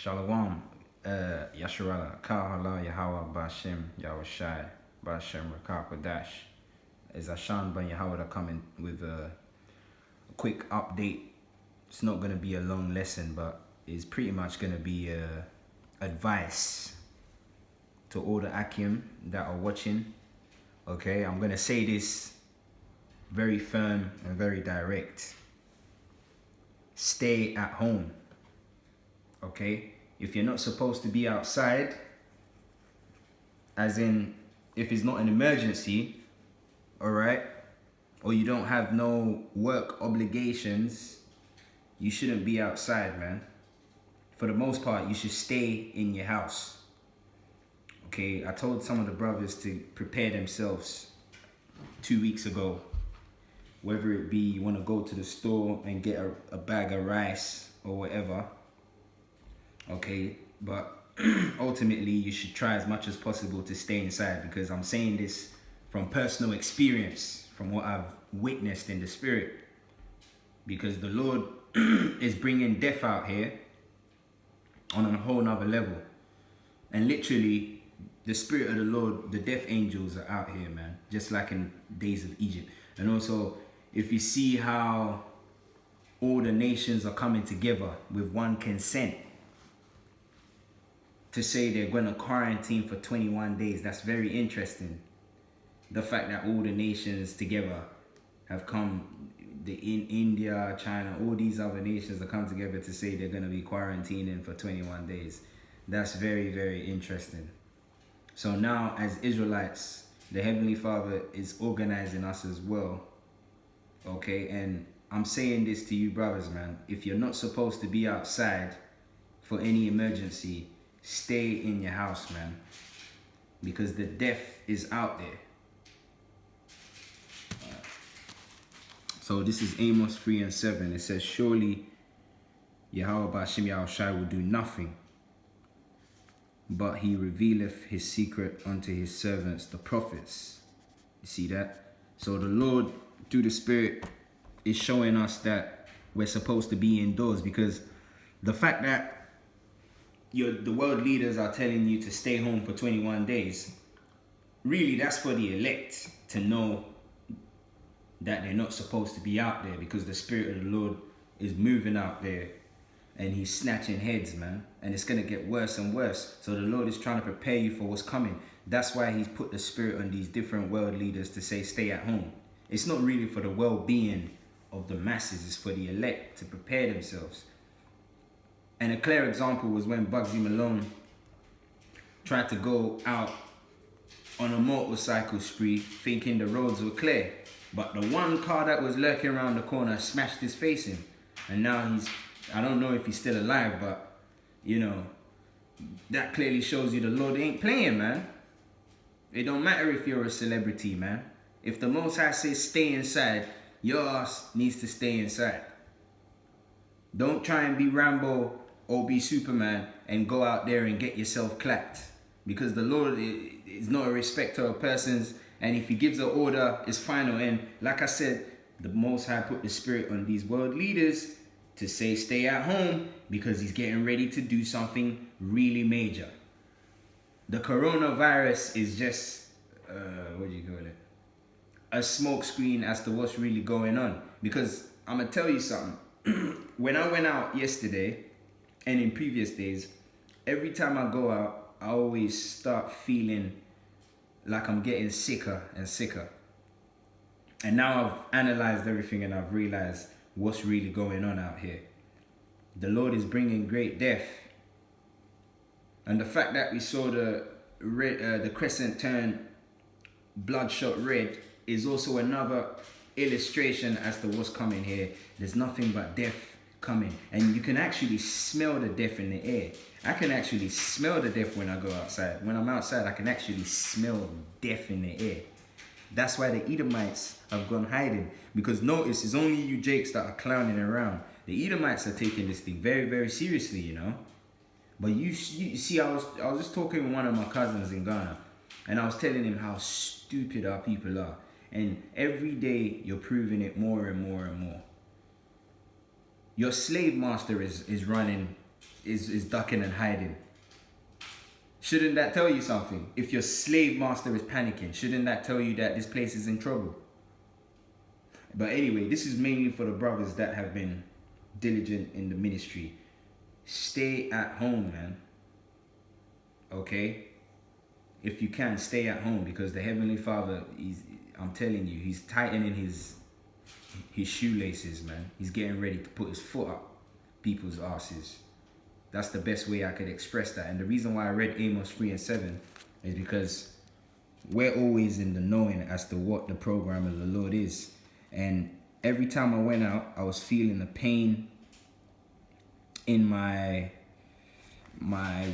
Shalom, Yasharala, Kahala, Yahweh, Bashem, Yahushai, Bashem, Rakakwadash. Is Ashan Ben Yahweh coming with a quick update. It's not going to be a long lesson, but it's pretty much going to be advice to all the Akim that are watching. Okay, I'm going to say this very firm and very direct. Stay at home. Okay, if you're not supposed to be outside, as in if it's not an emergency, all right, or you don't have no work obligations, you shouldn't be outside, man. For the most part, you should stay in your house. Okay, I told some of the brothers to prepare themselves 2 weeks ago, whether it be you want to go to the store and get a bag of rice or whatever. Okay, but ultimately you should try as much as possible to stay inside, because I'm saying this from personal experience, from what I've witnessed in the spirit, because the Lord is bringing death out here on a whole nother level. And literally the spirit of the Lord, the death angels are out here, man, just like in days of Egypt. And also, if you see how all the nations are coming together with one consent to say they're going to quarantine for 21 days. That's very interesting. The fact that all the nations together have come, in India, China, all these other nations have come together to say they're going to be quarantining for 21 days. That's very, very interesting. So now, as Israelites, the Heavenly Father is organizing us as well. Okay, and I'm saying this to you brothers, man. If you're not supposed to be outside for any emergency, stay in your house, man, because the death is out there. So this is Amos 3:7. It says, surely Yahweh Bashem Yahushai will do nothing, but he revealeth his secret unto his servants, the prophets. You see that? So the Lord, through the Spirit, is showing us that we're supposed to be indoors, because the fact that the world leaders are telling you to stay home for 21 days, really that's for the elect to know that they're not supposed to be out there, because the Spirit of the Lord is moving out there and he's snatching heads, man, and it's going to get worse and worse. So the Lord is trying to prepare you for what's coming. That's why he's put the Spirit on these different world leaders to say stay at home. It's not really for the well-being of the masses, it's for the elect to prepare themselves. And a clear example was when Bugsy Malone tried to go out on a motorcycle spree thinking the roads were clear. But the one car that was lurking around the corner smashed his face in. And now I don't know if he's still alive, but, you know, that clearly shows you the Lord ain't playing, man. It don't matter if you're a celebrity, man. If the Most High says stay inside, your ass needs to stay inside. Don't try and be Rambo or be Superman and go out there and get yourself clapped, because the Lord is not a respecter of persons, and if he gives an order, it's final. And like I said, the Most High put the Spirit on these world leaders to say stay at home, because he's getting ready to do something really major. The coronavirus is just what do you call it, a smoke screen as to what's really going on. Because I'm gonna tell you something. When I went out yesterday and in previous days, every time I go out, I always start feeling like I'm getting sicker and sicker. And now I've analyzed everything and I've realized what's really going on out here. The Lord is bringing great death. And the fact that we saw the crescent turn bloodshot red is also another illustration as to what's coming here. There's nothing but death coming, and you can actually smell the death in the air. I can actually smell the death when I go outside. When I'm outside, I can actually smell death in the air. That's why the Edomites have gone hiding, because notice it's only you Jakes that are clowning around. The Edomites are taking this thing very, very seriously, you know. But you see, I was just talking with one of my cousins in Ghana, and I was telling him how stupid our people are. And every day you're proving it more and more and more. Your slave master is running is ducking and hiding. Shouldn't that tell you something? If your slave master is panicking, shouldn't that tell you that this place is in trouble? But anyway, this is mainly for the brothers that have been diligent in the ministry. Stay at home, man. Okay? If you can, stay at home, because the Heavenly Father, I'm telling you, he's tightening his shoelaces, man. He's getting ready to put his foot up people's asses. That's the best way I could express that. And the reason why I read Amos 3 and 7 is because we're always in the knowing as to what the program of the Lord is. And every time I went out, I was feeling a pain in my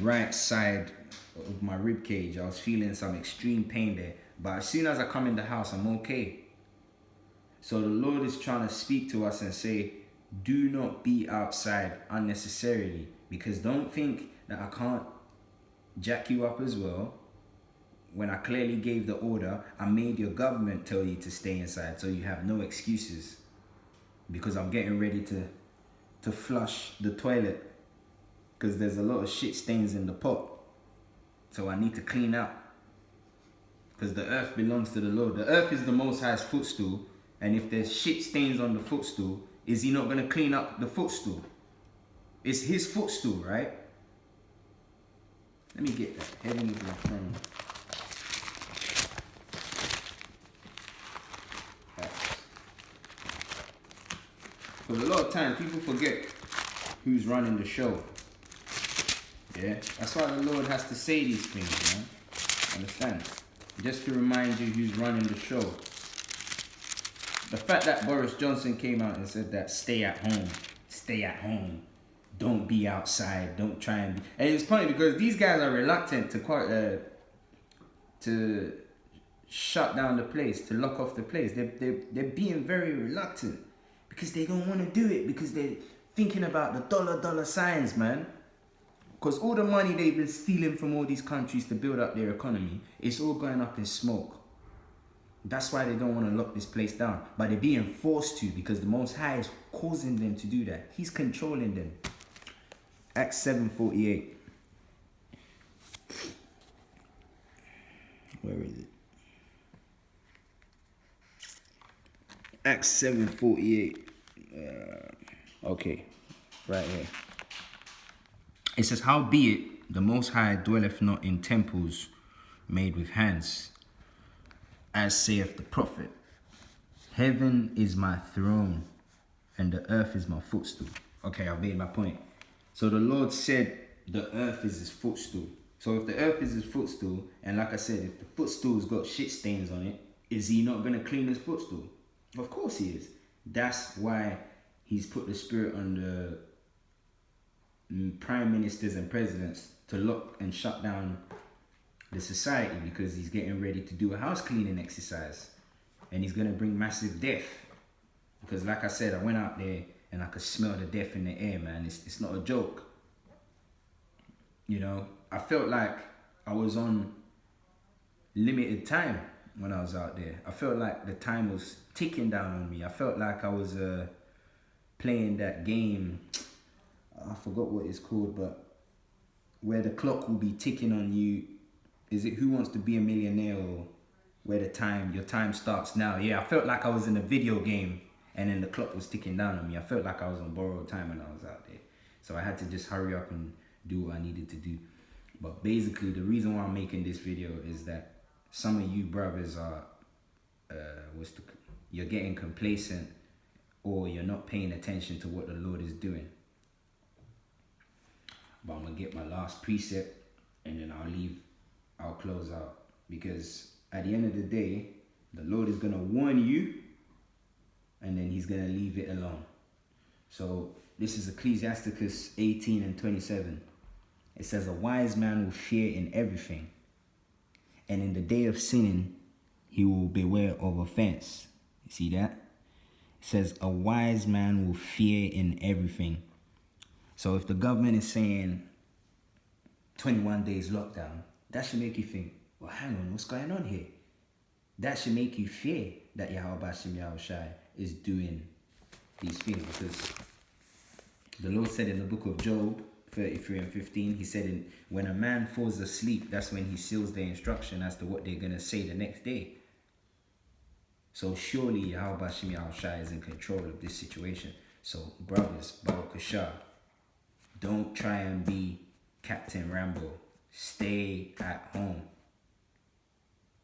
right side of my rib cage. I was feeling some extreme pain there. But as soon as I come in the house, I'm okay. So the Lord is trying to speak to us and say, do not be outside unnecessarily. Because don't think that I can't jack you up as well. When I clearly gave the order, I made your government tell you to stay inside, so you have no excuses. Because I'm getting ready to flush the toilet, because there's a lot of shit stains in the pot. So I need to clean up. Because the earth belongs to the Lord. The earth is the Most High's footstool. And if there's shit stains on the footstool, is he not going to clean up the footstool? It's his footstool, right? Let me get that. Heaven is my throne. Because a lot of times people forget who's running the show. Yeah? That's why the Lord has to say these things, man. Understand? Just to remind you who's running the show. The fact that Boris Johnson came out and said that stay at home, don't be outside, don't try and be. And it's funny because these guys are reluctant to shut down the place, to lock off the place. They're being very reluctant because they don't want to do it, because they're thinking about the dollar signs, man. Because all the money they've been stealing from all these countries to build up their economy, it's all going up in smoke. That's why they don't want to lock this place down. But they're being forced to, because the Most High is causing them to do that. He's controlling them. Acts 7:48. Where is it? Acts 7:48. Okay, right here. It says, howbeit the Most High dwelleth not in temples made with hands, as saith the prophet, heaven is my throne and the earth is my footstool. Okay, I've made my point. So the Lord said the earth is his footstool. So if the earth is his footstool, and like I said, if the footstool's got shit stains on it, is he not going to clean his footstool? Of course he is. That's why he's put the spirit on the prime ministers and presidents to lock and shut down the society, because he's getting ready to do a house cleaning exercise, and he's going to bring massive death. Because like I said, I went out there and I could smell the death in the air, man. It's not a joke. You know, I felt like I was on limited time when I was out there. I felt like the time was ticking down on me. I felt like I was playing that game. I forgot what it's called, but where the clock will be ticking on you. Is it Who Wants to Be a Millionaire, or where your time starts now? Yeah, I felt like I was in a video game and then the clock was ticking down on me. I felt like I was on borrowed time when I was out there. So I had to just hurry up and do what I needed to do. But basically, the reason why I'm making this video is that some of you brothers are, you're getting complacent, or you're not paying attention to what the Lord is doing. But I'm going to get my last precept and then I'll close out. Because at the end of the day, the Lord is going to warn you and then he's going to leave it alone. So this is Ecclesiasticus 18 and 27. It says, a wise man will fear in everything, and in the day of sinning, he will beware of offense. You see that? It says, a wise man will fear in everything. So if the government is saying 21 days lockdown, that should make you think, well, hang on, what's going on here? That should make you fear that Yahweh Bashim Yahushai is doing these things, because the Lord said in the book of Job, 33 and 15, he said, when a man falls asleep, that's when he seals their instruction as to what they're going to say the next day. So surely Yahweh Bashim Yahushai is in control of this situation. So brothers, Baruch Kashah, don't try and be Captain Rambo. Stay at home.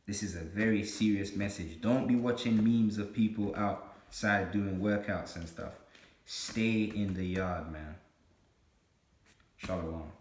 This is a very serious message. Don't be watching memes of people outside doing workouts and stuff. Stay in the yard, man. Shalom.